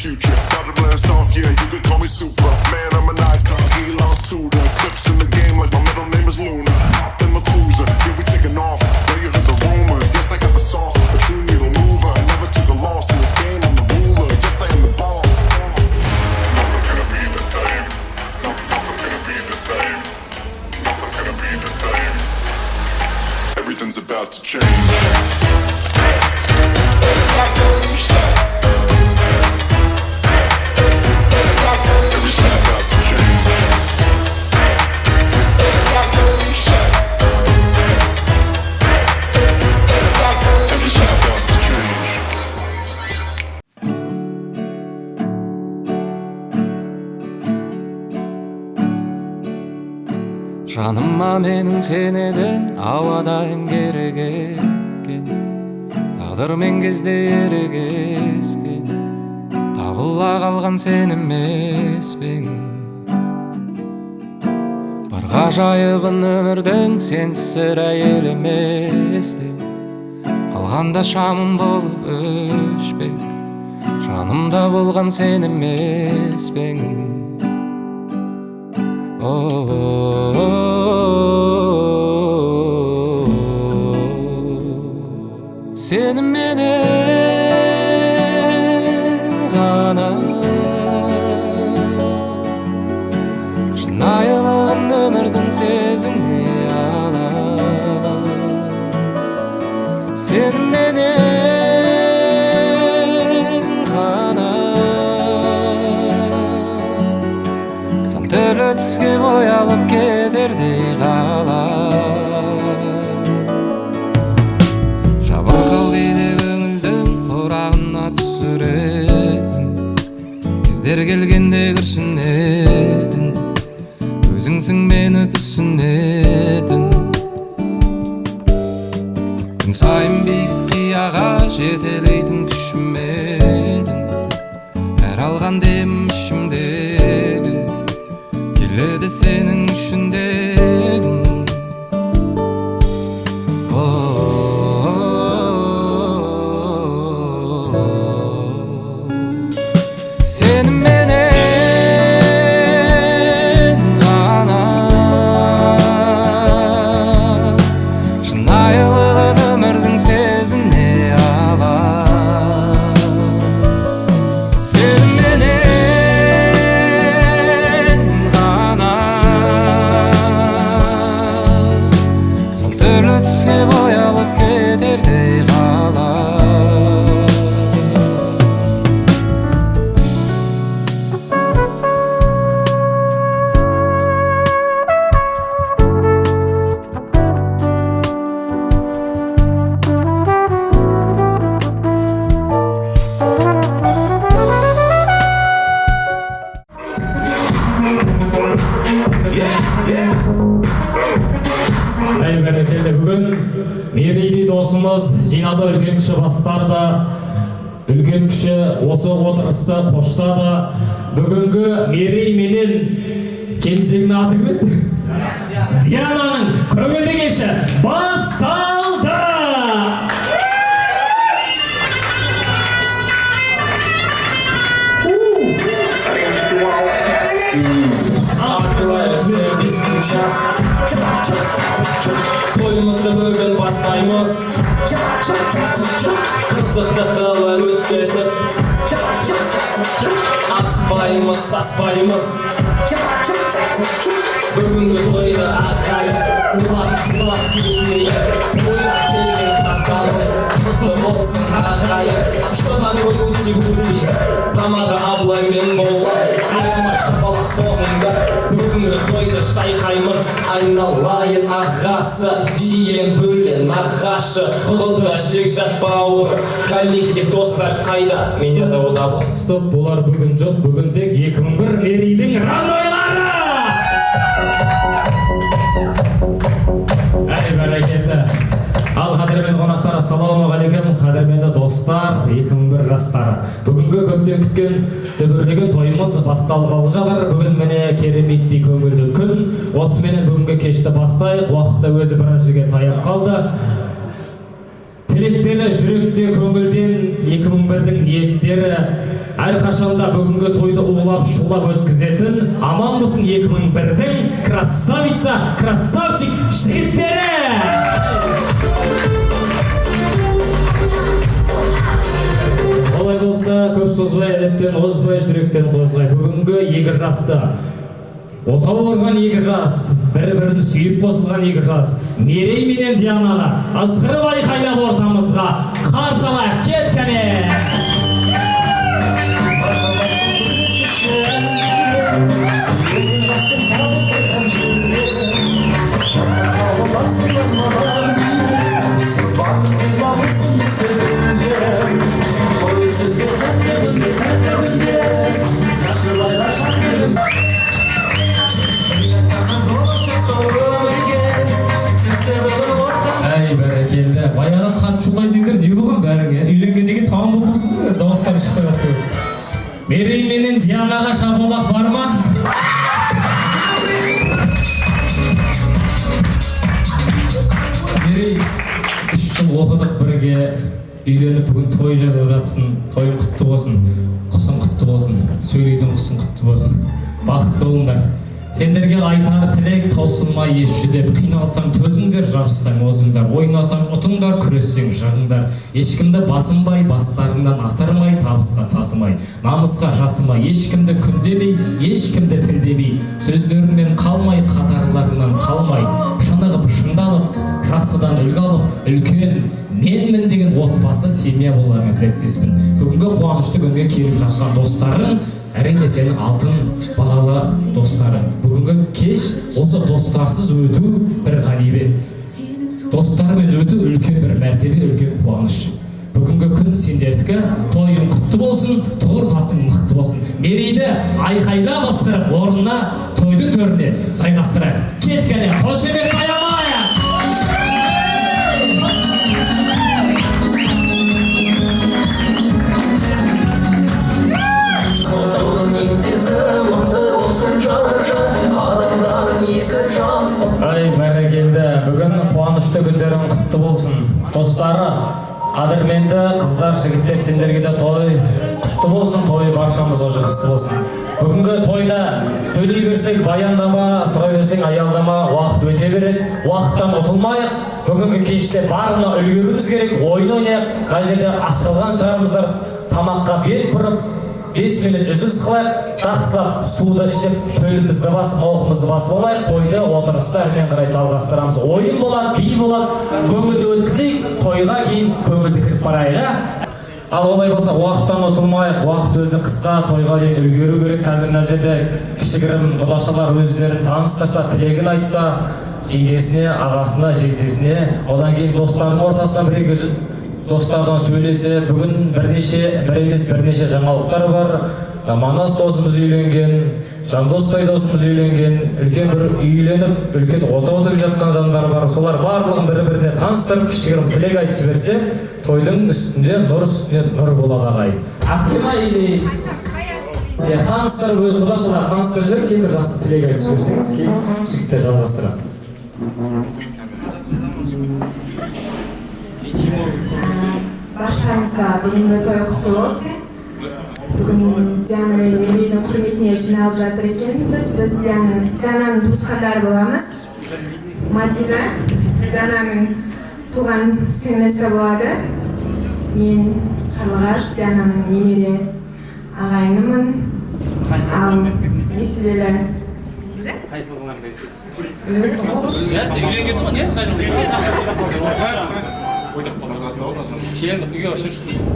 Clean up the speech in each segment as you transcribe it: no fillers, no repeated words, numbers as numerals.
future. Got to blast off, yeah, you could call me super. Man, I'm an icon, he lost to the clips in the game like my middle name is Luna. Hop in my cruiser, yeah, we taking off. Know you heard the rumors, yes, I got the sauce. A true needle mover, never took a loss in this game. I'm the ruler, yes, I am the boss. Nothing's gonna be the same. Nothing's gonna be the same. Nothing's gonna be the same. Everything's about to change. Жаныма менің сенеден ауадан керек еткен тағдырмен кезде ерегескен табыла қалған сен емес пең бір ғажайыбын өмірдің сенсіз сірә елемес деп қалғанда шамым болып өшпек жанымда болған сен емес пең Сеніменен ғана шынайылығын өмірдің сезіне алам Сеніменен ғана сан түрлі түске боялып кетердей қалам Кездер келгенде күрсінетін өзіңсің мені түсінетін күн сайын биік қияға жетелейтін күшім едің әр алған демім ішімдегі келеді сенің үшіндегің Сеніменен ғана шынайылығын өмірдің сезіне алам Сеніменен ғана сан түрлі түске боялып кетердей қалам Бәрекелді бүгін мерейлі досымыз жинады үлкен кіші бастарды үлкен кіші осы отырысты қоштады бүгінгі мерей менен келіншегінің аты кім еді? Диананың көңілді кеші басталды! Тойымызды бүгін бастаймыз Қызықты қылып өткізіп Аспаймыз, саспаймыз Бүгінгі тойды ақайып Улап-шулап келмейіп Тойға келген қаққалы Құтты болсын ақайып Шыдан ой-ути-бути Тамада аблаймен болай Айырма шапалақ соғыңды Бүгінгі тойды шайқаймын Айналайын ағасы Жиен бөлен ағашы Құлда жек-жат бауыр Коллектив достар қайда Менде зауыт абыл Стоп, бұлар бүгін жоқ, бүгін тек 2001 мерейдің рандойлары! Әй бәрекелді! Ал қадірмен қонақтар, ассалаумағалейкум, қадірменді достар, 2001 жастары. Бүгінгі көптен күткен дүбірлеген тойымыз басталғалы жатыр. Бүгін міне кереметтей көңілді күн. Осыменен бүгінгі кешті бастайық. Уақытта өзі бір жерге таяп қалды. Тілектері жүректе көңілден 2001-дің ниеттері әрқашанда бүгінгі тойды улап шулап өткізетін аманбысың 2001-дің красавица, красавчик жігіттері! Олай болса, көп созбай, әдептен озбай, жүректен қозбай. Бүгінгі екі жасты, отау орған екі жас, бір-бірін сүйіп қосылған екі жас, Мерей менен Диананы ызғырып айқайлап ортамызға қарсы алайық. Кеткәне! Әй, бәрекелді. Баяғы қат шулай дегендер не болған бәріңе? Үйленген деген тауын болып болсын, дауыстары шықпай жатты. Мерей менен Дианаға шаболақ бар ма? Мерей, 3 жыл оқыдық бірге, үйленіп бүгін той жазып жатсың. Тойың құтты болсын, құсың құтты болсын, сөйлеудің құсың құтты болсын. Бақытты болыңдар. Сендерге айтар тілек таусылмай еш жүдеп, қиналсаң төзіңдер, жарыссаң озыңдар, ойнасаң ұтыңдар, күрессең жығыңдар. Ешкімді басынбай, бастарыңнан асырмай, табысқа тасымай, намысқа жасымай, ешкімді күндемей, ешкімді тілдемей, сөздеріңнен қалмай, қатарларыңнан қалмай, шынығып, шындалып, жақсыдан үлгі алып, үлкен менмін деген отбасы семья боларыңа тілектеспін. Бүгінгі қуанышты күнге келіп жатқан достарың әрине сенің алтын бағалы достарың. Бүгінгі кеш осы достарсыз өту бір ғанибет. Достармен өту үлкен бір мәртебе, үлкен қуаныш. Бүгінгі күн сендердікі, тойың құтты болсын, тұғыр тасың мықты болсын. Мерейді айқайла басқырып, орнына тойдың төріне жайғастырайық. Кеткәне, қошемет аямайық! Ай, бәрекелді, бүгін қуанышты күндерің құтты болсын. Достары, қадірменді қыздар, жігіттер, сендерге де той құтты болсын, той баршамызға жұғысты болсын. Бүгінгі тойда сөйлей берсек баяндама, тұра берсек аялдама, уақыт өте береді, уақыттан ұтылмайық. Бүгінгі кеште барына үлгеруіміз керек, ойын ойнайық. Мына жерде ашылған шығарымыздар, тамаққа бет бұрып, 5 минут үзіліс қылайық, жақсылап суды ішіп, шөлімізді басып, мауқымызды басып алайық, тойды отырыстармен қарай жалғастырамыз. Ойын болады, би болады, көңілді өткізейік, тойға кейін көңілді кіріп барайық. Ал олай болса, уақыттан ұтылмайық, уақыт өзі қысқа, тойға дейін үлгеру керек. Қазір мына жерде кішігірім құдашалар өздерін таныстырса, тілегін айтса, жеңгесіне, ағасына, жездесіне, одан кейін достардың ортасына бір-екі достардан сөйлесе, бүгін бір емес бірнеше жаңалықтар бар. Манас досымыз үйленген, Жандосбай досымыз үйленген, үлкен бір үйленіп, үлкен отаудың жатқан жандар бар. Солар барлығын бір-біріне таныстырып, кішігірім тілек айтып жіберсе, тойдың үстінде нұр болады ағай. Әптема или таныстырып, құдашалар таныстырып жіберіп, кейін бір жақсы тілек айтып жіберсеңіз, кейін жігіттер жалғастырады. Баршаңызға бүгінгі той құтты болсын. Бүгін Диана мен Мерейдің құрметіне жиналып жатыр екенбіз. Біз Диананың туысқандары боламыз. Мадина Диананың туған сіңлісі болады. Мен Қарлығаш Диананың немере ағайынымын. Ал несібелі білесің ғой?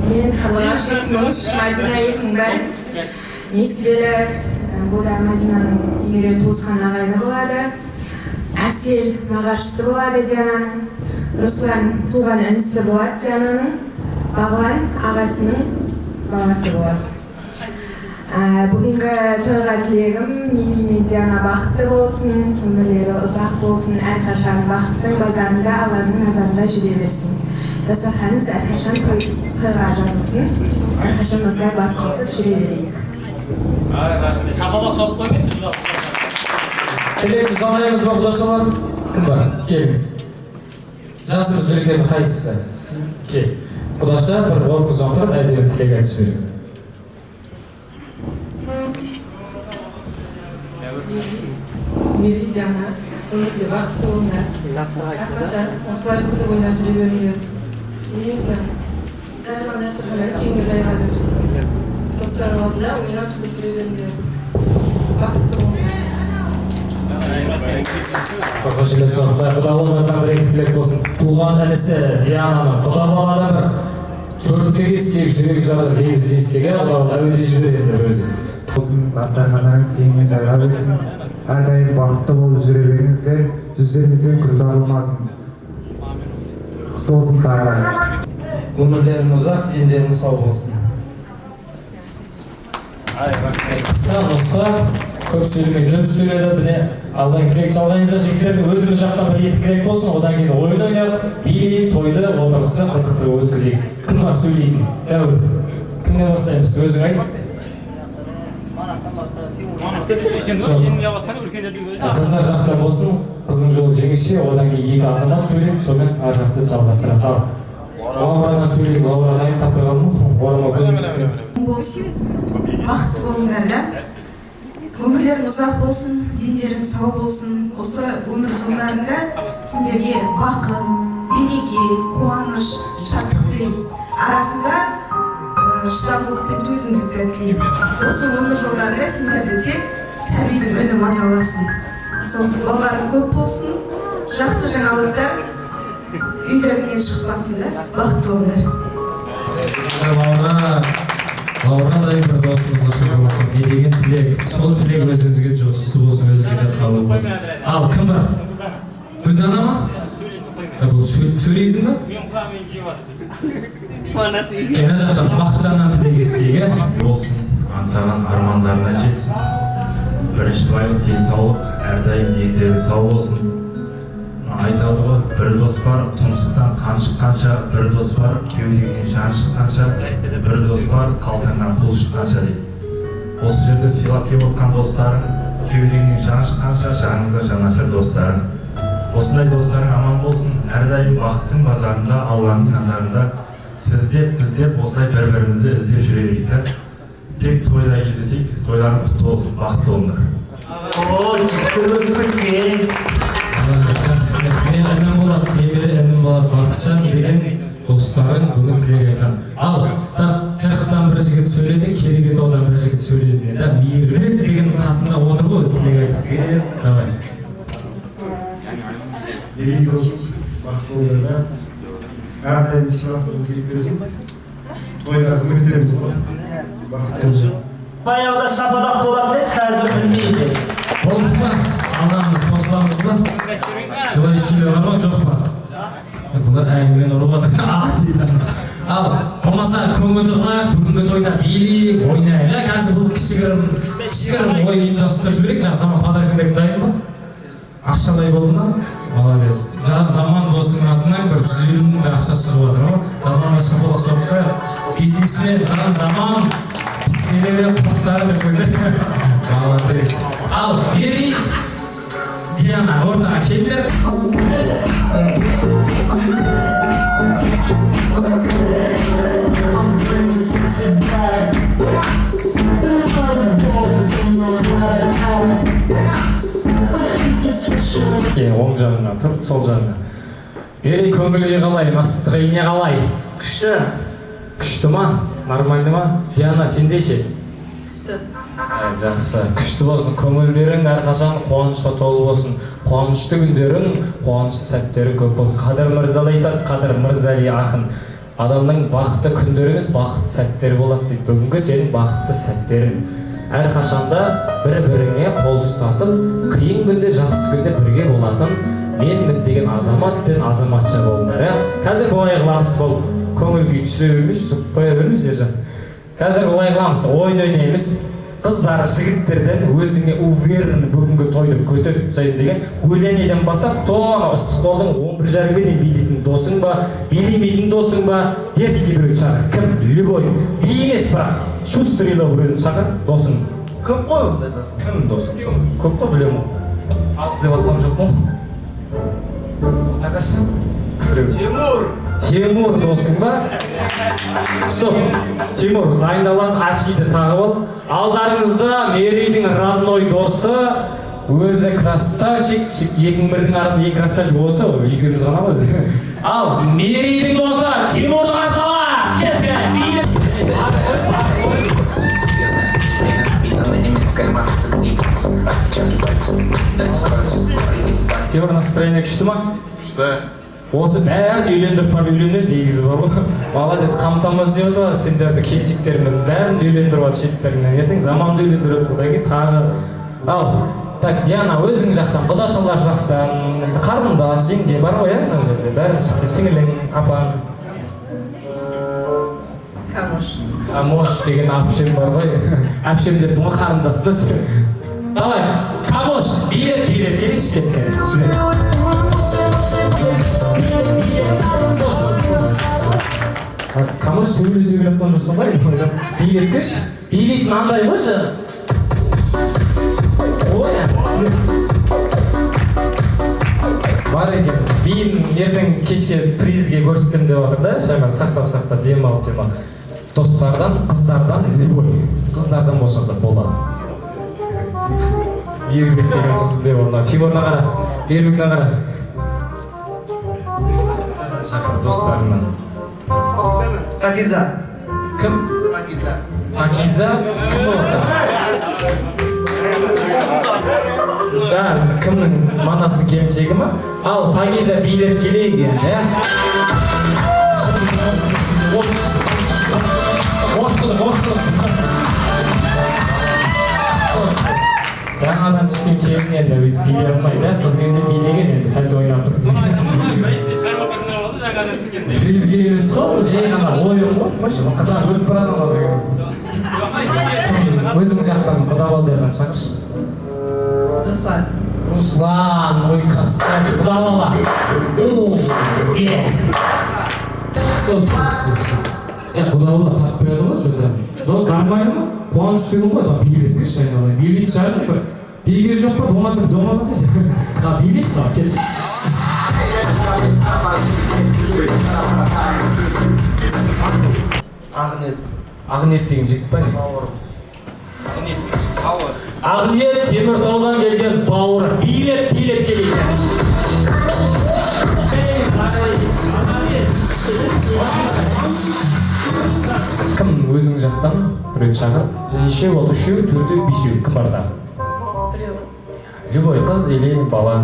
Мен Қарлығаш 2003, Мадина 2001. Несібелі бұл да Мадинаның немере туысқан ағайыны болады. Әсел нағашысы болады Диананың. Руслан туған інісі болады Диананың. Бағлан ағасының баласы болады. Бүгінгі тойға тілегім Мерей мен Диана бақытты болсын, өмірлері ұзақ болсын, әрқашан бақыттың базарында Алланың назарында жүре берсін. Дастарханыңыз әрқашан тойға жазылсын, әрқашан осылай бас қосып жүре берейік. Тілекті жалғаймыз ба құдашалар? Кім бар? Келіңіз. Жасыңыз үлкен қайсысы? Сіз кел. Құдаша бір орныңыздан тұрып әдемі тілек айтып жіберіңіз. Diana, өмірде бақытты болыңдар. Әрқашан осылай күтіп ойнап жүре беріңдер. Негізінен барлық нәрселер кейінге жайыла берсін. Достарың алдында ойнап күтіп жүре беріңдер. Бақытты болыңдар. Қошелек соқпай, құда болғандан бір екі тілек болсын. Туған інісі Диананың құда балада бір төрттегі істегі жүрек жағы лебіз естіге, құда әуеде жібереді өзі. Болсын, дастархандарыңыз кеңінен жайыла берсін. Әрдайым бақытты болып жүре беріңіздер, жүздеріңізден күлкі арылмасын. Құтты болсын тағы. Өмірлерің ұзақ, дендерің сау болсын. Қысқа нұсқа, көп сөйлемей үніп сөйледі, міне алдан тілек жалғайыңызда жігіттерді өзіміз жақтан бір екі тілек болсын, одан кейін ойын ойнап, билейік, тойды, отырысты, қызықты өткізейік. Кім бар сөйлейтін? Дәуір. Кімнен бастаймыз? Өзің айт. Қыздар жақтан болсын, қызың жолы жеңіше, одан кейін екі азамат сөйлеп, сонымен ар жақты жалғастырамыз. Ал, Лаурадан сөйлейік, Лаура қайын таппай қалды ма? Орама күн болсын, бақытты болыңдар да. Өмірлерің ұзақ болсын, дендерің сау болсын. Осы өмір жолдарында сендерге бақыт, береке, қуаныш, шаттық тілеймін. Арасында шыдамдылық пен төзімділікті тілеймін. Осы өмір жолдарында сендерді тек сәбидің үні мазаласын. Сол балаларың көп болсын, жақсы жаңалықтар үйлеріңнен шықпасын да, бақытты болыңдар. Лаурадай бір досымызға шақырмасақ, не деген тілек, сол тілек өзіңізге жұғысты болсын, өзіңізге де қабыл болсын. Ал, кім бар? Гүлдана ма? Бұл сөйлейсің ба? Кені жақтан Бақытжаннан тілек естейік, болсын, аңсаған армандарына жетсін. Бірінші байлық денсаулық, әрдайым дендері сау болсын. Айтады ғой, бір дос бар, тұмсықтан қан шыққанша, бір дос бар, кеудеңнен жан шыққанша, бір дос бар, қалтаңнан пұл шыққанша дейді. Осы жерде сыйлап келіп отқан достарың, кеудеңнен жан шыққанша, жаныңда жанашыр достарың. Осындай достарың аман болсын, әрдайым бақыттың базарында, Алланың назарында, сіздеп, біздеп, осылай бір-бірімізді іздеп жүре берейік. Тек тойда кездесейік, тойларың құтты болсын, бақытты болыңдар. Мен інім болады, немере інім болады, Бақытжан деген достарың бүгін тілек айтқан. Ал, Жарықтан бір жігіт сөйледі, Керегетаудан бір жігіт сөйлесін. Мейірбек деген қасында отыр ғой, тілек айтқысы келеді. Давай. Береке болсын, бақытты болыңдар. Әрдайым сыйластық өзек берсін. Тойда қызмет етеміз ғой. Бақытты болсын. Баяғыда шападақ болады деп, қазір білмейді. Болды ма? Алғанымыз қосыламыз ба? Жылай үшілі бар ма, жоқ па? Бұлар әңгімен ұрып отыр. Ал, болмаса көңілді қылайық, бүгінгі тойда билейік, ойнайық. Қазір бұл кішігірім ойын ұйымдастырып жіберейік. Жаңа заман подаркаларың дайын ба? Ақшалай болды ма? Молодец. Заман досының атынан бір 150 мыңдай ақша шығып отыр ма? Заманға шапалақ соқпайық. Бизнесмен, заман пістелері, құқтары деп көзі. Молодец. Ал, бері Диана, ортаға келдер. Оң жағына тұр, сол жағына. Бері көңілге қалай, настроение қалай? Күшті. Күшті ма? Нормальды ма? Диана, сенде ше? Күшті. Жақсы, күшті болсын, көңілдерің әрқашан қуанышқа толы болсын. Қуанышты күндерің, қуанышты сәттерің көп болсын. Қадыр Мырзалы айтады, Қадыр Мырзали ақын. Адамның бақытты күндері емес, бақытты сәттері болады дейді. Бүгінгі сенің бақытты сәттерің. Әрқашанда бір-біріңе қол ұстасып, қиын күнде, жақсы күнде бірге болатын менмін деген азамат пен азаматша болыңдар. Қазір бұлай қыламыз, бұл көңіл күй түсіре бермейші, қоя бермейші ержан. Қазір бұлай қыламыз, ойын ойнаймыз. Қыздар жігіттерден өзіңе уверен бүгінгі тойды көтеріп тастайын деген гулянеден бастап тоға ыстықолдың 11:30-ге дейін билейтін досың ба, билемейтін досың ба, дерске біреуді шақыр. Кім? Любой. Би емес бірақ, шустрилы біреуді шақыр, досың. Көп қой ондай досың. Кім досың? Көп қой білем ғой. Аз деп атқан жоқ ма? Қақаш? Тимур досың ба? Стоп! Тимур, дайындаласың, очкиді тағып ал. Алдарыңызда Мерейдің родной досы Өзі красавчик, 2001-дің арасы екі красавчик осы, екеуміз ғана ғой өзі. Ал, Мерейдің досы, Тимурды қарсала! Кетті! Тимур, настроение күшті ма? Күшті. Осы бәрін үйлендіріп барып үйлендір дегізі бар ғой. Молодец, қамтамыз деп отыр, сендерді келіншектермен бәрін үйлендіріп отыр шеттеріңнен. Ертең заманды үйлендіріп отыр, одан кейін тағы. Ал, так, Диана, өзің жақтан, құдашылар жақтан, қарындас, жеңге бар ғой, мына жерде, бәрін шықты, сіңілің, апаң. Камош деген әпшем бар ғой. Әпшем деп бұны қарындаспыз. Давай, Камош, билет келейікші кеткен. Камош төбелесе келептен жүрсің ғой, билет кеш. Билет маңдай қойшы. Бар екен, биін ертең кешке призге көрсетем деп отыр да, шайма сақтап демалып. Достардан, қыздардан, любой қыздардан болса да болады. Ербек деген қыз деп орна. Тимурна қара, Ербекна қара. Шақыр достарынан. Пакиза. Кім? Пакиза? Кім болады? Да, кімнің манасы келіншегі ма? Ал, Пакиза билеп келейік енді, ә? Жаңадан түскен келін енді өйтіп билей алмайды, қыз кезде билеген енді сәлді ойнап тұр. Призге емес қой, жай ғана ойын ғой, қыздар өліп барады ма деген. Өзің жақтан құдабалдерден шақыршы. Руслан, ой красавчик, құдабала. Құдабала таппай отыр ғой, что-то. Бармайды ма? Қуаныш деген ғой, билеп кеш айналайын. Билейтін шығарсың бір. Билге жоқ па, болмаса домаласайшы. Билейші ба, кет. Ақниет деген жігіт па не? Ақниет Теміртаудан келген бауыры. Билеп келейді. Кім өзің жақтан біреу шақыр? Неше ол? Үшеу, төртеу, бесеу. Кім барда? Біреу. Любой қыз или бала.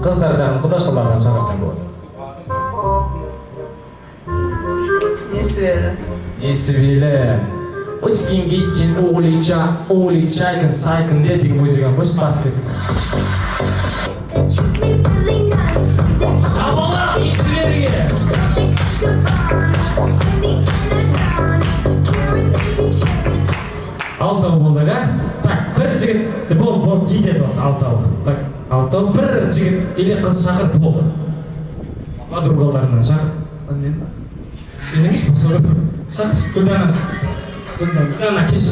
Қыздар жағын құдашылардан шақырсаң болады. Несібелі. Очкин гитчин, оличайкын, сайкын де деген музыка қойшы бас кетті. Шабалақ, Несібеліге! Алтау болдық, ә? Так, бір жігіт, бол, жетеді осы алтау. Так, алтау, бір жігіт, или қыз шақыр, бол. Подругаларынан шақыр. Мен? Сен емес па, соға тұр. Шақыр, Гүлдана, кеш.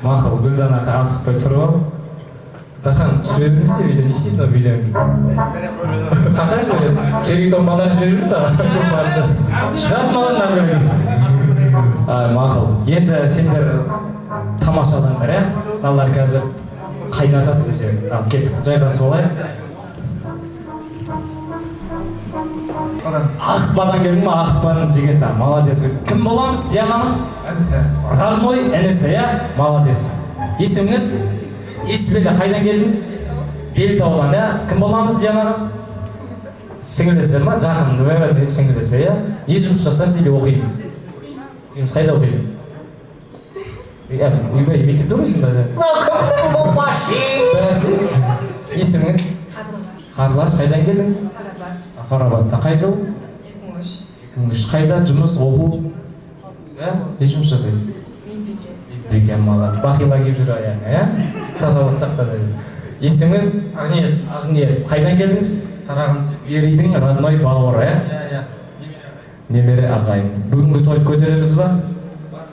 Мақыл, Гүлдана асықпай тұрып ал. Дархан, түсіре бермес те видео, не істейсің ол видеоны? Қақай жібересің? Керегітон баларын жіберіп та, шығарып малын әрбірге. Мақыл, енді сендер тамашадандар, ә? Налар қазір қайнатады десе. Ал, кеттік, жайғасып олайық. Ақпадан келдің ма? Ақпаның жігіті, молодец. Кім боламыз, Диананың? Әнісі. Родной інісі, ә? Молодец. Есіміңіз? Есібелі, қайдан келдіңіз? Белтаудан, ә? Кім боламыз, Дианаға? Сіңілісі ма? Жақын, бәрі сіңілісі, ә? Не жұмыс жасаймыз или оқимыз? Оқимыз, қайда оқимыз? Үйбай, мектепте оқисың ба? Кімнің бұл башы? Есіміңіз? Қарлаш, қайдан келдіңіз? Сафарабадтан. Қай жыл? 2003. Қайда жұмыс, оқу? Не жұмыс жасайсыз? Медбике, молодец. Бақила келіп жүр аяғыңа, ә? Тазалық сақтады. Есіміңіз? Ақниет. Қайдан келдіңіз? Қарағанды. Еридің родной бауыры, ә? Немере ағайын. Бүгінгі тойды көтереміз ба?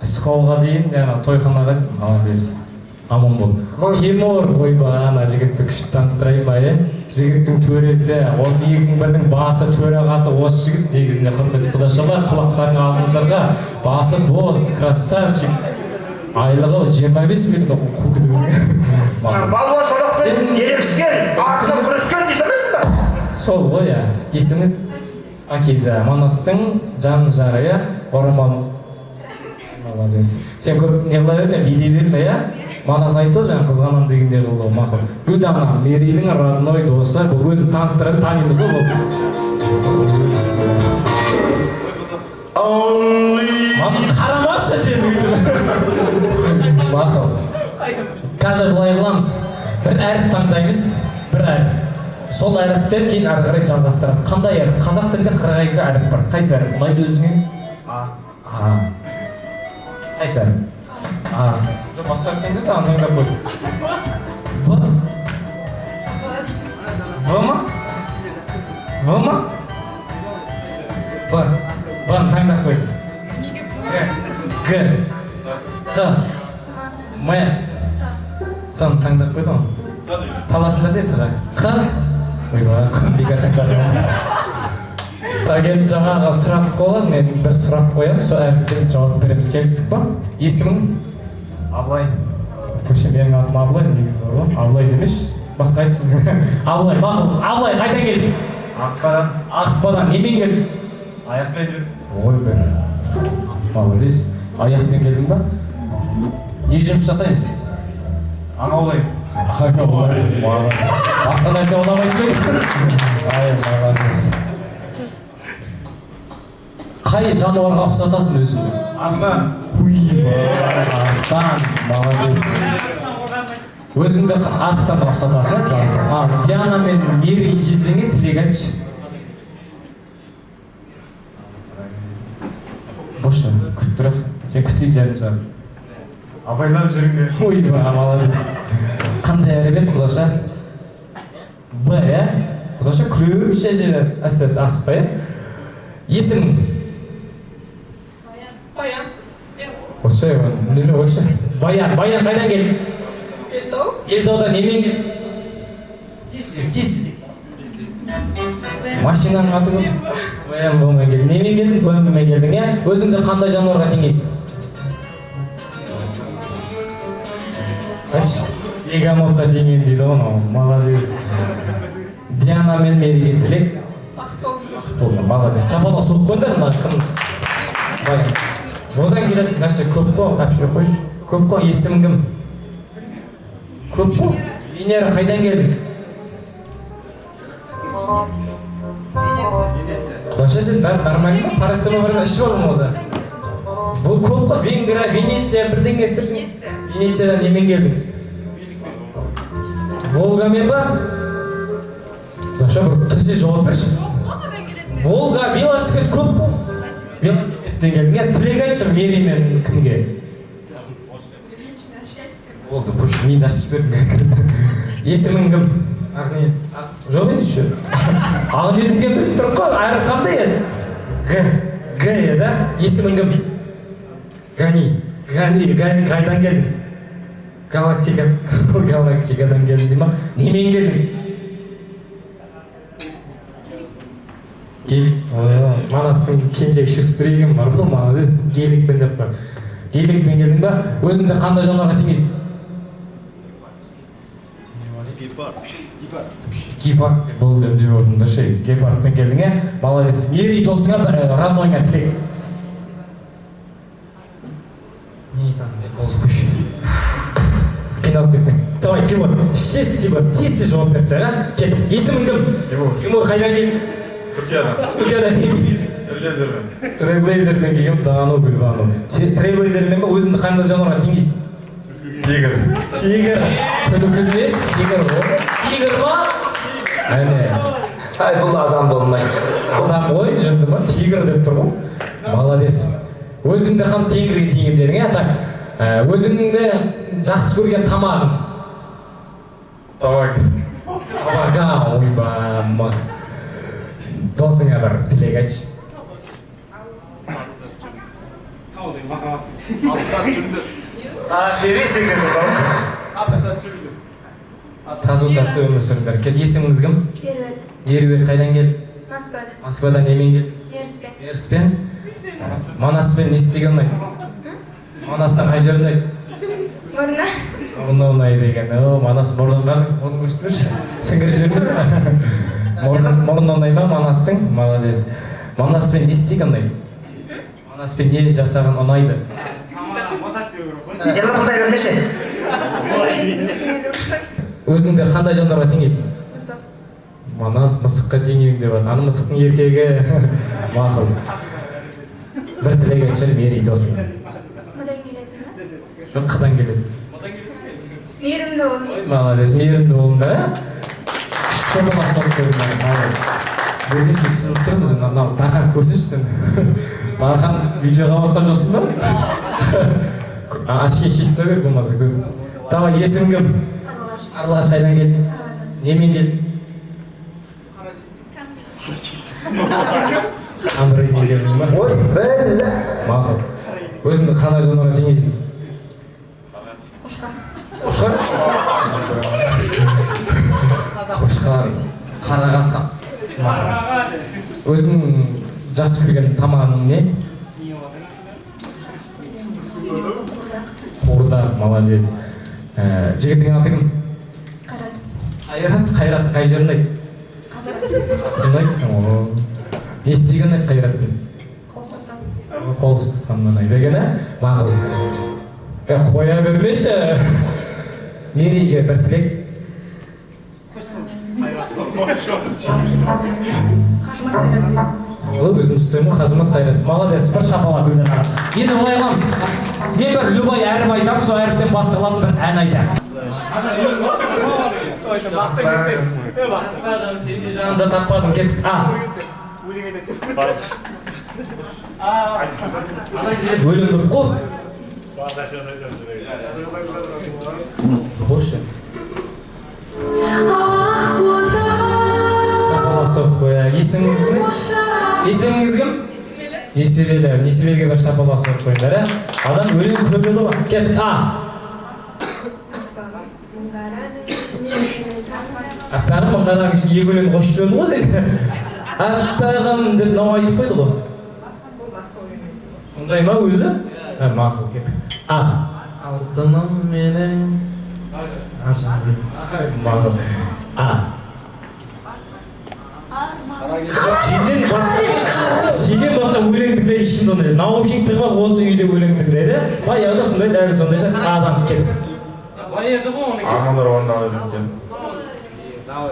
Іс қолға дейін, тойханаға молодец. аман бол. Тимур, ойбай, ана жігітті күшті таныстырайын ба, жігіттің төресі, осы 2001-дің басы, төрағасы осы жігіт. Негізінде құрметті құдашалар, құлақтарың алдыңыздарға, басы бос, красавчик. Айлығы 25 миллион қуқыды бізге. Балуан шолақпен ерекшкен, артына күрескен дейсімесің ба? Сол ғой, есіміз Акиза, Манастың жан жары, Ораман. Молодец. Сен көп не қыла берме, бидей берме, Манас айтты жаңа қызғанам дегенде қылды, мақұл. Гүлдана, Мерейдің родной досы, бұл өзім таныстырып танимыз ғой бұл. Мамын қарамашы сен бүйтіп. Мақұл. Қазір бұлай қыламыз. Бір әріп таңдаймыз, бір әріп. Сол әріптен кейін ары қарай жалғастырып. Қандай әріп? Қазақ тілінде 42 әріп бар. Қайсы әріп? Ұнайды өзіңе? А. Қайсы әріп? А. Жоқ, басқа әріптен де саған таңдап қой. В? В ма? В ма? В. В-ны таңдап қой. Г. Х. М. Т-ны таңдап қойды ғой. Таласында сен тұға. Қ. Ойбай, қындиға таңдадым. Таген жаңаға сұрақ қойған, мен бір сұрақ қоям, сол әріптен жауап береміз. Келістік па? Есімің? Аблай. Көше менің атым Аблай, негізі бар ғой. Аблай демеш, басқа айтшы. Аблай, мақұл. Аблай, қайдан келдің? Ақпадан. Ақпадан, немен келдің? Аяқпен жүр. Ой, бәрі. Молодец. Аяқпен келдің ба? Не жұмыс жасаймыз? Аң аулайым. Басқа нәрсе ойламайсың ба? Ай, молодец. Қай жануарға ұқсатасың өзіңді? Астан. Астан, молодец. Өзіңді астанға ұқсатасың, жануарға. Диана мен Мери жесеңе тілек айтшы. Бош, күтіп тұрақ. Сен күтейік жарым сағат. Абайлап жүріңдер. Ойбай, молодец. Қандай әребет, құдаша? Б, Құдаша күрепше жері әстесі асықпа, Есімің? Баян. Отша, неме отша? Баян қайдан келдің? Елтау. Елтауда немен келдің? Тез. Машинаның аты кім? Баян келдің. Немен келдің? Баян келдің, Өзіңді қандай жануарға теңейсің? Қач? Егамотқа теңеймін дейді ғой, молодец. Диана мен Мериге тілек? Бақыт молодец. Шапалға соғып қойыңдар, мына кім? Баян. Одан келетін нәрсе көп қой, әпшілі қойшы. Көп қой, есімің кім? Көп қой. Венера, қайдан келдің? Құдаша сен бәрі нормально ма? Парастема барса іші бар ма өзі? Бұл көп қой, Венгрия, Венеция, бірден кестірдің? Венециядан немен келдің? Волгамен ба? Құдаша бір түзде жауап берші. Волга, велосипед көп қой? Велосипедтен келдің, тілек айтшы Меримен кімге? Болды, қойшы, мені ашып бердің. Есімің кім? Арнайы. Жоқ енді үші. Ағнетіге біліп тұрып қой, айрып қандай еді? Г еді, есімің кім? Гани қайдан келдің? Галактикадан келдің дей ма? Немен келдің? Манастың кенжек шүстіреген бар ғой, молодец. Геликпен деп бар. Геликпен келдің ба? Өзіңді қандай жануарға теңейсің? Гепард болды деп отырмын ше. Гепардпен келдің, молодец. Мери досыңа бір роднойыңа тілек. Не айтсам, болды құш. Қиналып кеттің. Давай, Тимур, тез жауап беріп жайға. Кет, есімің кім? Тимур, қайдан келдің? Түркиядан немен? Трейлблейзермен келгем, дағану бөлбану. Сен трейлблейзермен ба өзіңді қандай жануарға теңейсің? Тигр. Түлік емес, тигр ғой. Тигр ма? Әне. Ай, бұл азан болмайды. Адам ғой, жүрді ма? Тигр деп тұр ғой. Молодец. Өзіңді қан тигрге теңемдерің, так. Өзіңді жақсы көрген тамағың? Табака, ойбай. Досыңа бір тілек айтшы. Ферис дегенсің ба? Тату өмір сүріңдер. Кет, есіміңіз кім? Ерубек қайдан кел? Москвадан немен кел? Меріспен? Манаспен не істеген ұнайды? Манастан қай жер ұнайды? Мұрны ұнайды екен. Манас мұрны бар, оны көрсетпеші. Сіңгір жүрміз. Мұрны ұнай ма Манастың? Молодец. Манаспен не істеген ұнайды? Манаспен не жасаған ұнайды? Елді бермеші. Өзіңді қандай жануарға теңейсің? Манас мысыққа теңеймін деп жатыр. Аны мысықтың еркегі. Мақұл. Бір тілек айтшы, Мери досың. Жоқ, қыдан келеді. Мейірімді болың. Молодец, мейірімді болыңдар, ә? Шопан астан көрдім. Бөлмесін сіз тұрсыз, мынау Дархан көрсешсің. Дархан видеоға бақтан жоқсың ба? Ашкен шешіп сәбер болмаса көп. Давай, есім кім? Қарлығаш қайдан кел? Немен кел? Андроидмен келдің ба? Ой, бәлі. Мақұл. Өзіңді қандай жануарға теңейсің? Қошқар. Қошқар, қара қасқа. Өзің жақсы көрген тамағың не? Қуырдақ, молодец. Жігітің аты кім? Қайрат, қай жерін айт? Қасын айт? Не істеген айт Қайраттың? Қол ұстасқаннан айт деген, ә? Мақұл. Қоя бермеші. Мерейге бір тілек. Қажымас Қайрат. Өзім ұстаймын, қажымас Қайрат. Молодец, бір шапалақ гүлден аға. Енді олай аламыз. Мен бір любой әріп айтам, сол әріптен бастырылатын бір ән айтам. Сенде жанымда таппадым, кеттік. Өлең көріп қой. Қойшы. Шапалақ соғып қоя. Есіміңіз кім? Есіміңіз кім? Несібелі. Несібелге бір шапалақ соғып қойыңдар, ә? Адам өлең көреді ғой. Кеттік. Аппағым мұңғараның ішін екі өлең қосып жіберді ғой сен? Аппағым деп мынау айтып қойды ғой. Сондай ма өзі? Мақұл, кеттік. Алтыным менің. Мақұл. Сенен баса өлең тыңдай ешкімді ондай. Наушник тығып ал, осы үйде өлең тыңдайды. Баяғыда сондай, дәл сондай шығар. Адам, кеттік. Армандар орындалып кеткен.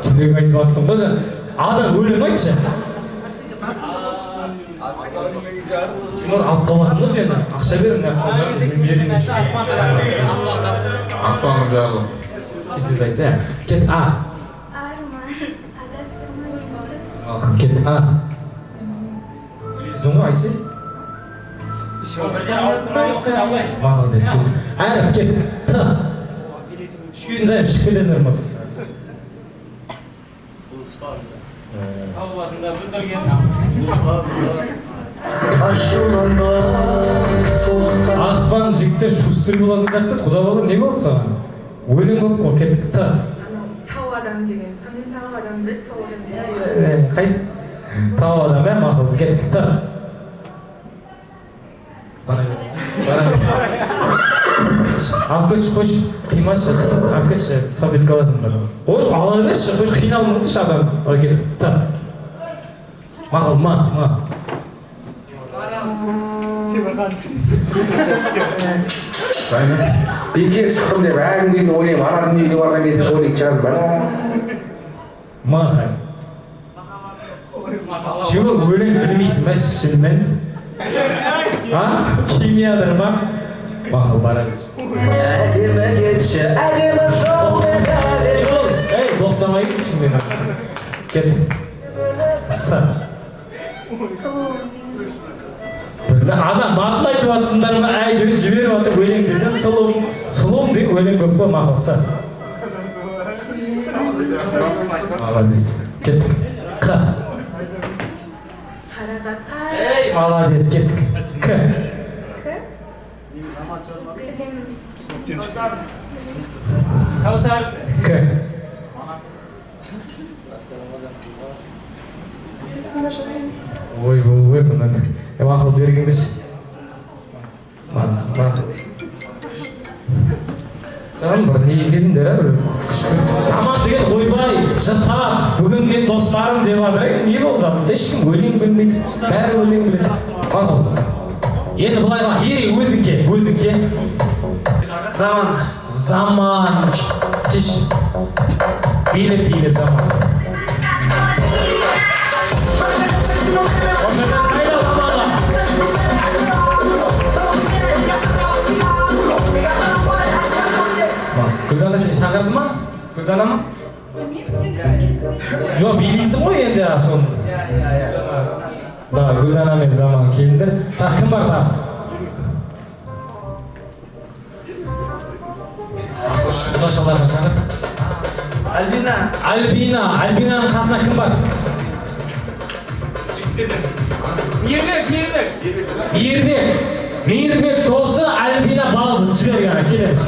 Тілек айтып жатсың ғой сен. Адам өлең айтшы. Тимур алып қалатын ғой сені. Ақша берің, мен берейін. Асланым жарлы. Сіз айтса, кет. Арман, адастырмай. Кет. Білесің ғой айтсы? Молодец, кет. Әріп, кет. Т. Шүйін зайып шығып кетесіңдер ма? Ақпан жігіттер шустыр болатын сияқты, құда болыр, не болды саған? Өлең көп қой, кеттік. Т. Тау адам деген. Тау адам білді сол өлең. Қайсы? Тау адам, мақұл, кеттік. Т. Алып кетші, қойш, қимашы, алып кетші, сабет қаласың ба? Қойш, ала берші, қойш, қиналым мұнды шадам. Ой, кеттік. Т. Мақұл, ма. Бекер шықтым деп әгім кейін ойлайым, арадың үйге барған кезде ойлайын шығады бара. Мақай. Чего өлең білмейсің ба шынымен? Химиядыр ма? Мақыл барады. Әдемі кетші, әдемі жол Ей, боқтамай кетші мен. Кет. С. Адам батын айтып атсындар ма? Әй, жүріс жіберіп атып өлең десем, сұлуым деп өлең көп па? Мақыл С. Молодец. Кеттік. Қ. Қарағатқа. Ей, молодец, кеттік. К. К. К. Ой, мынаны. Ақыл бергіңдерші. Мақыл. Заман бір не екесіңдер, бір күшкі. Заман деген ойбай, жыртап, бүгін мен достарым деп адырайын. Не болды? Ешкім өлең білмейді, бәрі өлең біледі. Мақыл. Енді бұлайға, ері өзіңке. Заман. Кеш. Билеп заман. Onlardan kayda zamanla. Güldana seni çağırdı mı? Güldana mı? Yok bilgisi o yendi ya son. Da Güldana men zaman kelindir. Ta kim var da? Kudaşalarına çağır. Albina'nın kasına kim var? Мейірбек досы Альбина балды жіберген келеміз.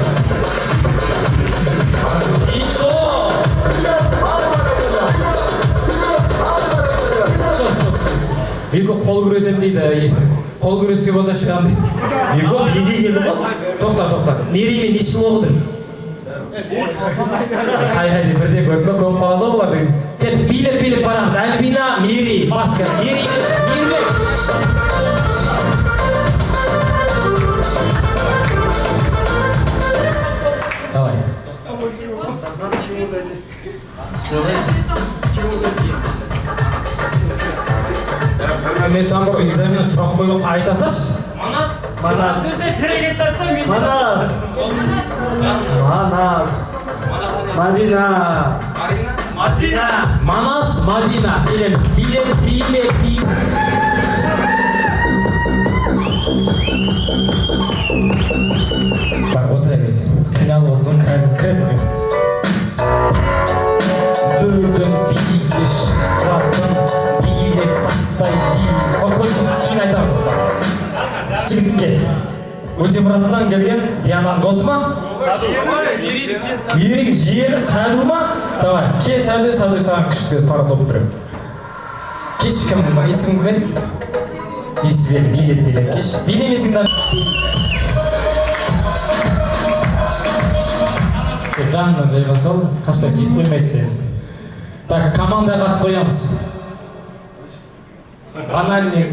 Eko қол күресем дейді. Қол күреске болса шығам дейді. Eko неге келді ғой? Тоқта. Мереймен неше жыл оқыдың? Қай деп бірде көріп ме көп қалады олар деген. Кетіп билеп барамыз. Альбина, Мерей, Баска. Мерей, Мейірбек. Давай. Мен саған бір экзамен сұрақ қойып айта салшы. Мадина. Келеміз. Билеп. Бар, отыра берсең. Қиналып отырсың, кіріп. Бүгін биге шыққатын, билеп тастай қойсын, кейін айтамыз онда. Жігітке. Өтемұраттан келген Диананың досы ма? Мерейдің жиені Сәду ма? Давай, ке Сәду саған күшті пара топ тұрып. Кеш кім? Есімің бер? Есібел, билеп кеш. Билемесіңді. Жанына жайға сол, қашпай киіп қоймайды сенсін. Так, командаға ат қоямыз. Анальный,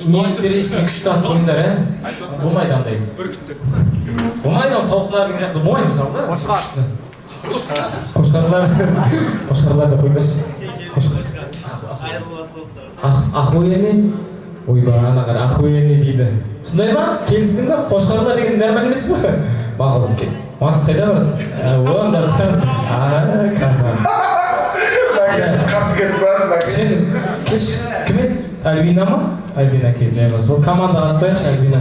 неинтересный күшті ат қойыңдар, болмайды андай. Болмайды, тауықтардың жақты болмайды мысалы да? Қошқарлар да қойыңдаршы. Ахуене? Ойба, ана қара, ахуене дейді. Сондай ма? Келістің ба? Қошқарлар деген нормально емес па? Мақұл, кел. Манас қайда барасың? Онда красава. Сен кеш кім еді? Альбина ма? Альбина кел жайғас. Ол командаға ат қояқшы Альбина.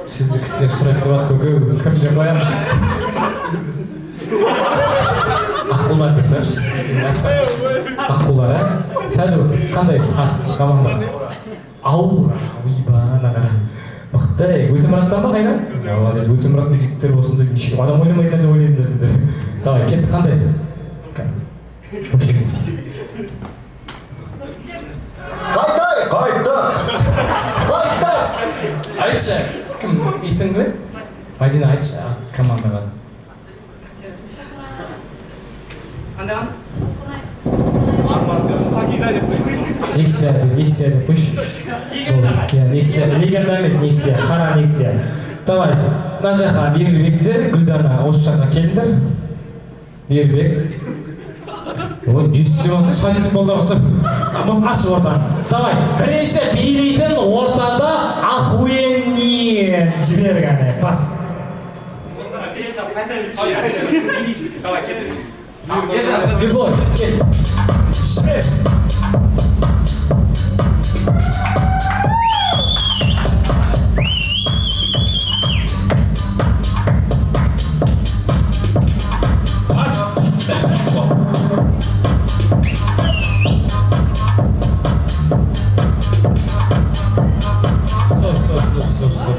Сізді кісілер сұрайды деп ат көкеу. Кім жем қоямыз? Аққулар деп қояқшы. Аққулар, ә? Сәду, қандай ат командаға? Ау, ойба, ана қара. Мықты, Өтемұраттан ба қайда? Молодец, Өтемұраттың жігіттері осындай неше адам ойламайтын нәрсе ойлайсыңдар сендер. Давай, кетті қандай? Қайта! Айтшы, кім есің бе? Мадина айтшы, командаға. Нексия деп қойшы. Легенда емес, Нексия, қара Нексия. Давай, мына жаққа Мейірбектер, Гүлдана осы жаққа келіңдер. Мейірбек. Ой, не істеп отырсың, шайтан болды осы. Біз ашып ортаны. Давай, бірінші билейтін ортада ахуеннен жібергені. Бас. Любой, кел. Шпет.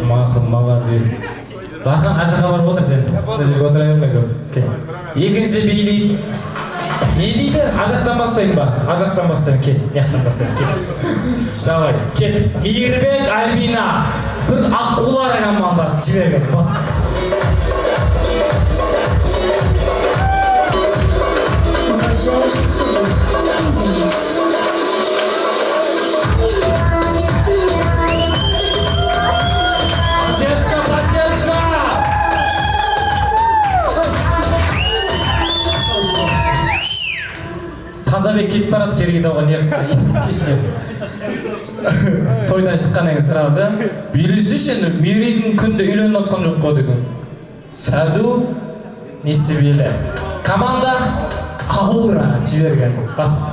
Махал, молодец. Дархан ар жаққа барып отыр сен. Мына жерге отыра берме көп. Екінші билейді. Не дейді? Ар жақтан бастайын ба? Ар жақтан бастайын. Кел, мияқтан бастайын. Кел. Давай, кел. Мейірбек, Альбина. Бір аққулар командасы жіберген. Бас. Тазабек кетіп барады керегеді оған неғысы кешке. Тойдан шыққаннан кейін сразу билесейші енді мерейдің күнде үйленіп отқан жоқ қой деген. Сәду Несібелі. Команда Аура жіберген. Бас.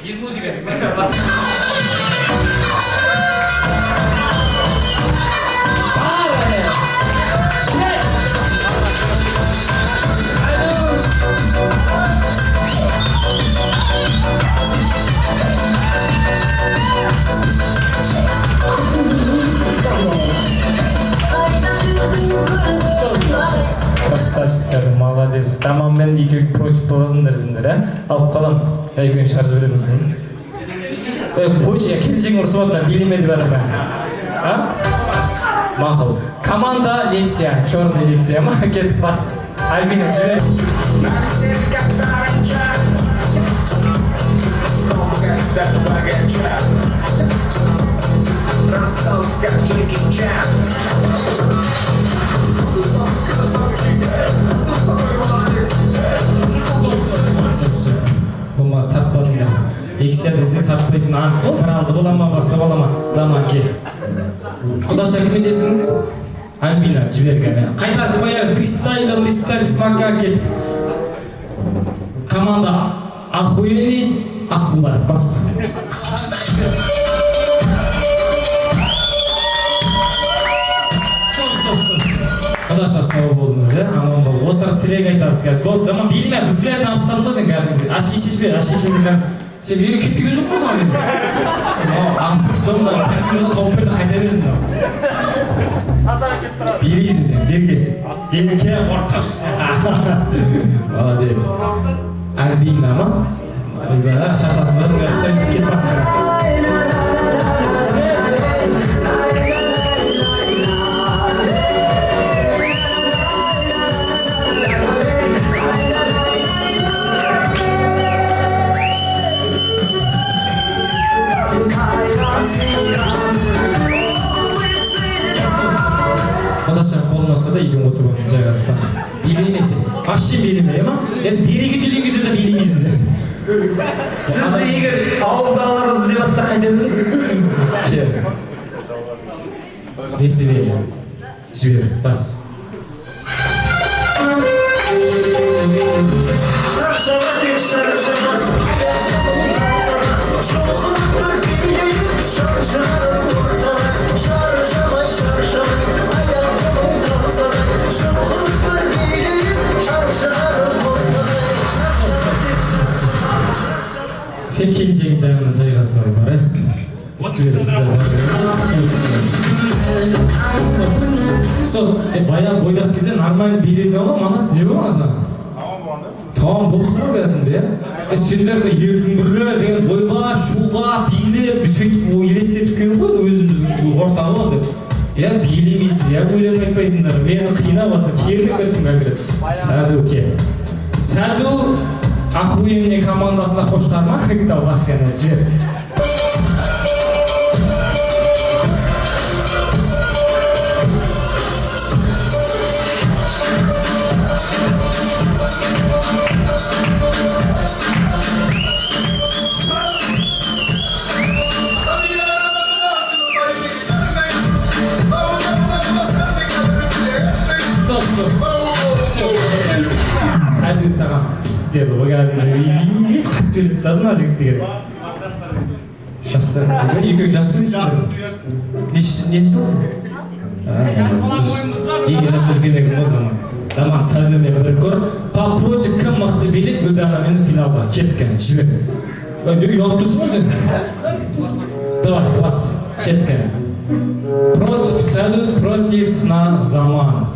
Без музыки. Красавчик сәді, молодец. Тамаммен екеуі против боласыңдар сендер, ә? Алып қалам, екеуін шығарып жібереміз. Қойшы, келіншегің ұрсып отыр, билемеді бәрі ме? Мақұл. Команда Лесия, черный Лесия ма? Кетіп бас. Альбина жібер. Бұма тартпадыңдар. Ексияды сіз тартпайтын анық қой, бір алды бола ма, басқа бола ма? Заман кел. Құдаша кім едесіңіз? Альбина жіберген. Қайтарып қоя, фристайл смака кет. Команда Охуенный Аққулар, бас. Құдаша сау болдыңыз, аман бол. Отырып тілек айтасыз қазір. Болды, заман билеме, біздерді алып салып қойсың кәдімгі. Ашки шешпе, сен бері кетпеген жоқ қой саған мен. Ақсыз соңында таксимізді тауып берді қайта бересің. Билейсің сен, берге. Берге, орташ. Молодец. Альбина ма? Альбина, шатасыздар, сөйтіп кет басқа. Құдаша қолын ұстады, екеуің отырып жайғасып бар. Билемесің. Вообще билеме, ма? Это береге төлеген кезде де билемейсіздер. Сізді егер ауылдағыларыңыз іздеп жатса қайда білесіз? Кел. Несібелі. Жібер, бас. Сен келіншегің жағынан жайғасып бар, Стоп, баяғы бойдақ кезде нормально биледі ғой, манас не болмасына? Тамам болсын ғой кәдімді, сендер елдің бірлі деген бойға, шуға, билеп, сөйтіп елестетіп келген ғой өзіміздің ортағы ғой деп. Билемейсің, өлең айтпайсыңдар, мені қинап атыр, керлік өттің конкрет. Сәду кел. Сәду Охуенный командасына қош тарма, дау басқаны жібер. Сәду саған деді ғой кәдімгі төліп тастады ма жігіттіге. Жастар, екеуің жасы емессіңдер? Не жасылсың? Екі жас үлкендегі ғой заман. Заман Сәдумен бір көр. Против кім мықты билет Гүлданамен финалға кеткен. Жібер. Ұялып тұрсың ғой сен? Давай, бас. Кеткен. Против салют против на заман.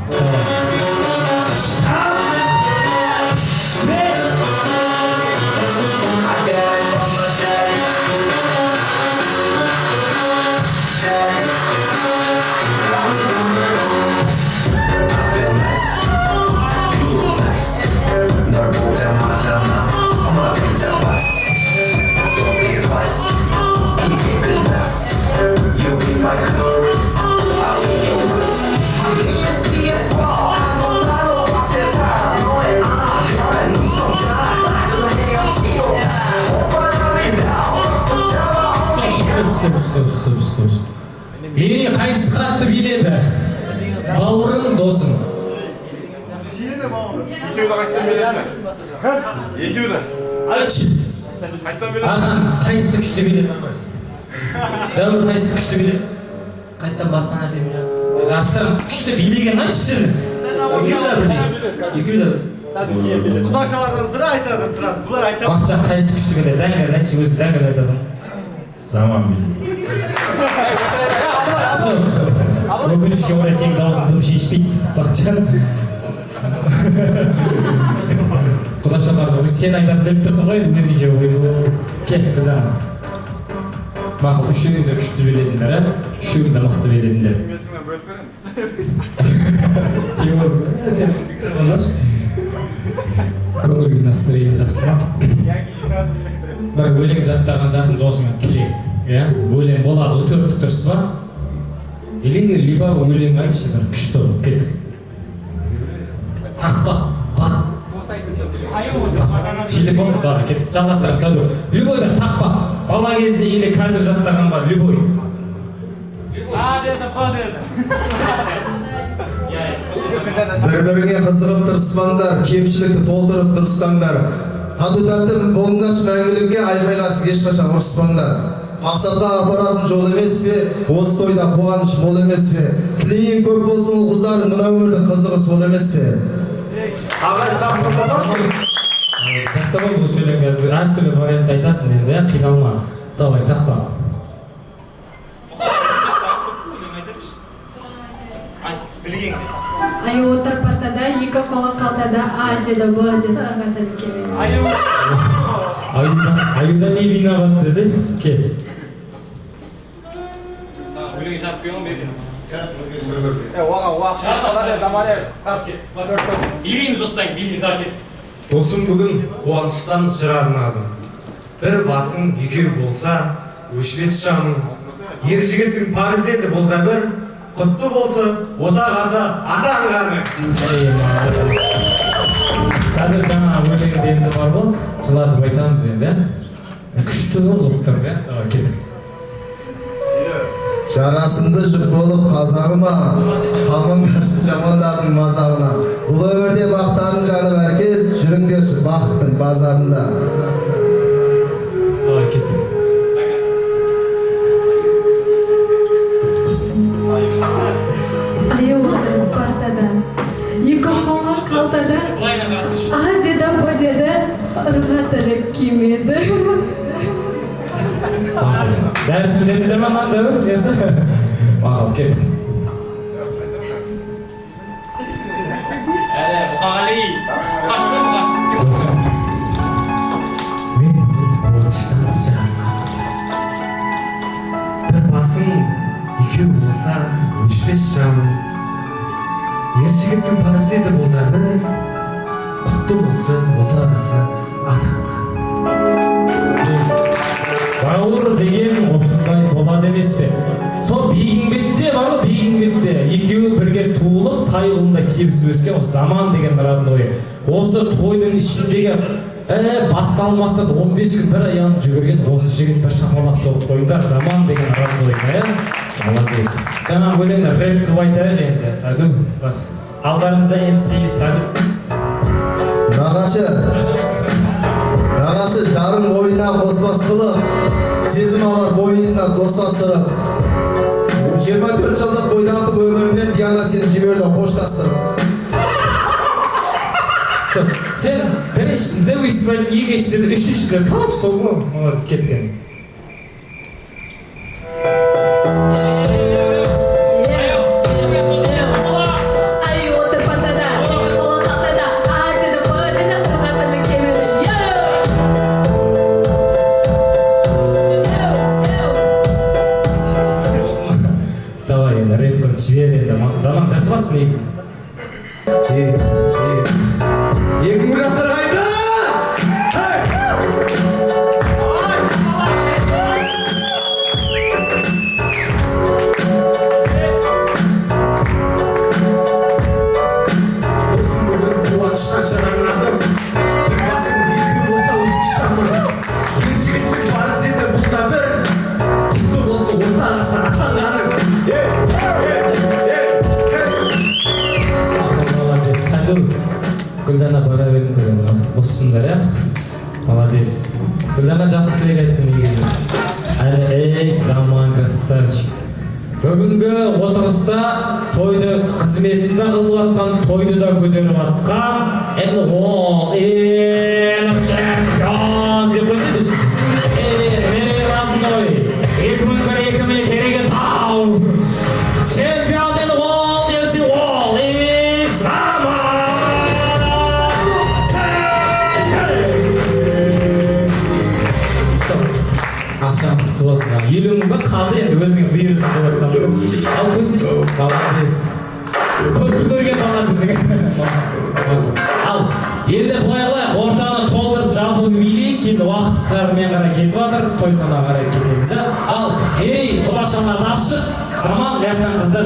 Мені қайсы қатты биледі? Бауырың, досың. Екеуді қайттан бересің бе? Екеуді. Айтшы. Қайттан бересің? Арқан қайсы күшті биледі? Дәуір қайсы күшті биледі? Қайттан басқа нәрсе біледі. Жастырым күшті билеген айтшы сені. Екеуі де бір. Құдашалардың бірі айтады сразу. Бұлар айтады. Бақытжан қайсы күшті биледі? Дәңгір айтшы, өзі дәңгір айтасың. Заман билейді. Өкінішке орай сенің дауысың дым шешпейді, Бақытжан. Құдашаларды өзі сен айтатын біліп тұрсың ғой, өзгеше ой. Кет бұдан. Мақыл, үшеуін де күшті биледіңдер, үшеуін де мықты биледіңдер. Месіңнен бөліп беремін. Тимур, сен қылаш. Көңіл настроение жақсы ма? Бір өлең жаттаған жасын досыңа тілек. Өлең болады, өтірік тұрсыз ба? Или либо өлең айтшы, бір күшті болып кеттік. Тақпа, бақ. Телефон да кеттік, жалғастырып сәлу. Любой бір тақпа, бала кезде или қазір жаттаған бар, любой. Бір-біріңе қызығып тырыспаңдар, кемшілікті толтырып дұрыстаңдар. Тату-тәтті болыңдаршы мәңгілікке айқайласып ешқашан ұрыспаңдар. Мақсатқа апаратын жол емес пе, осы тойда қуаныш мол емес пе? Тілейін көп болсын ұл-қыздар, мына өмірдің қызығы сол емес пе? Ағай сақсылдасашы. Жаттап ол осы өлең қазір әртүрлі вариант айтасың енді, қиналма. Давай, тақпа. Аю отыр партада, екі қолы қалтада, а деді, б деді, арға тілі келмейді. Аюда не виноват десе? Кел. өлең жап қойған берген. Оған уақыт замане қысқарып кет. Билейміз осыдан билейміз аркес. Досым бүгін қуаныштан жыр арнадым. Бір басың екеу болса, өшпес шамың. Ер жігіттің парызеті болға бір, құтты болса, отағасы атанғаны. Сәдір жаңа өлеңді енді бар ғой, жылатып айтамыз енді. Күшті қылып тұр, кеттік. Жарасымды жұп болып қазағыма, қамын қаршы жамандардың мазағына. Бұл өмірде бақтарын жанып әркез, жүріңдерші бақыттың базарында. Кеттік. Аю отыр партада, екі қолы қалтада, а деді, б деді, арға тілі келмейді. Дәрісі білетіндер ма маңда бір? Несі? Мақал, кеттік. Бұқағали, қашқын қашқын. Досым, мен қуаныштан жармадым. Бір басың екеу болса, өшпес шамың. Ер жігіттің парызеті болдар бір, құтты болса, отағасы атанған. Бауыр деген осындай болады емес пе? Сол бейімбетте бар ғой, бейімбетте. Екеуі бірге туылып, тай ұлында кебісіп өскен осы заман деген тұратын ой. Осы тойдың ішіндегі басталмаса 15 күн бір аяғын жүгірген осы жігіт бір шапалақ соғып қойыңдар, заман деген тұратын ой. Молодец. Жаңа өлеңді рэп қылып айтайық енді, Сәду. Алдарыңызда MC Сәду. Нағашы жарым ойына қоспас қылып, сезім алар бойына достастырып. 24 жылдық бойдақтық өмірімен Диана сені жіберді қоштастырып. Сен біріншінде өйстіп екіншіде үшіншіде тап сол ғой, молодец кеткен. тартып жатсың негізі. Екі мың жастар қайда? Осың бүгін қуаныштан шараңладым. Басың екі болса өтіп шамын. Бір жігіттің барыс еді бұлтадыр. Құтты болса ортағасы аттанғаның. Молодец. Сәду, Гүлдана бара беріңдер. Боссыңдар, ә? Молодец. Гүлдана жақсы тілек айттың негізі. Эй, заман красавчик. Бүгінгі отырыста тойды қызметінде қылып атқан, тойды да көтеріп атқан, енді ол елік чемпион деп көрсетеді. Родной, 2001 керегі тау. Чемпион енді ол десе ол заман. Ақшам құтты болсын. Елу мың ба қалды енді өзіңе бұйырсын деп жатқан. Ал көсінші. Молодец. Көпті көрген молодец. Ал енді былай қылайық, ортаны толтырып жалпы билейік, кейін уақыттарымен қарай кетіп жатыр, тойханаға қарай кетеміз. Ал ей, құлақшамдар тапшық, заман жақтан қыздар.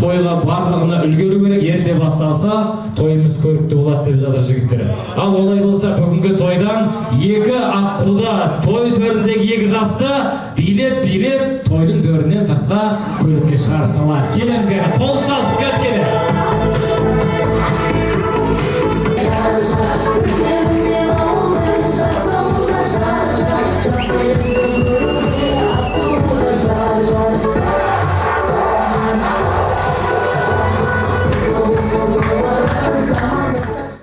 тойға барлығына үлгеру керек, ерте басталса тойымыз көрікті болады деп жатыр жігіттер. Ал олай болса бүгінгі тойдан екі аққуда той төріндегі екі жасты билеп тойдың төрінен сыртқа көлікке шығарып салайық. Келіңіздер, қол сазып өткені.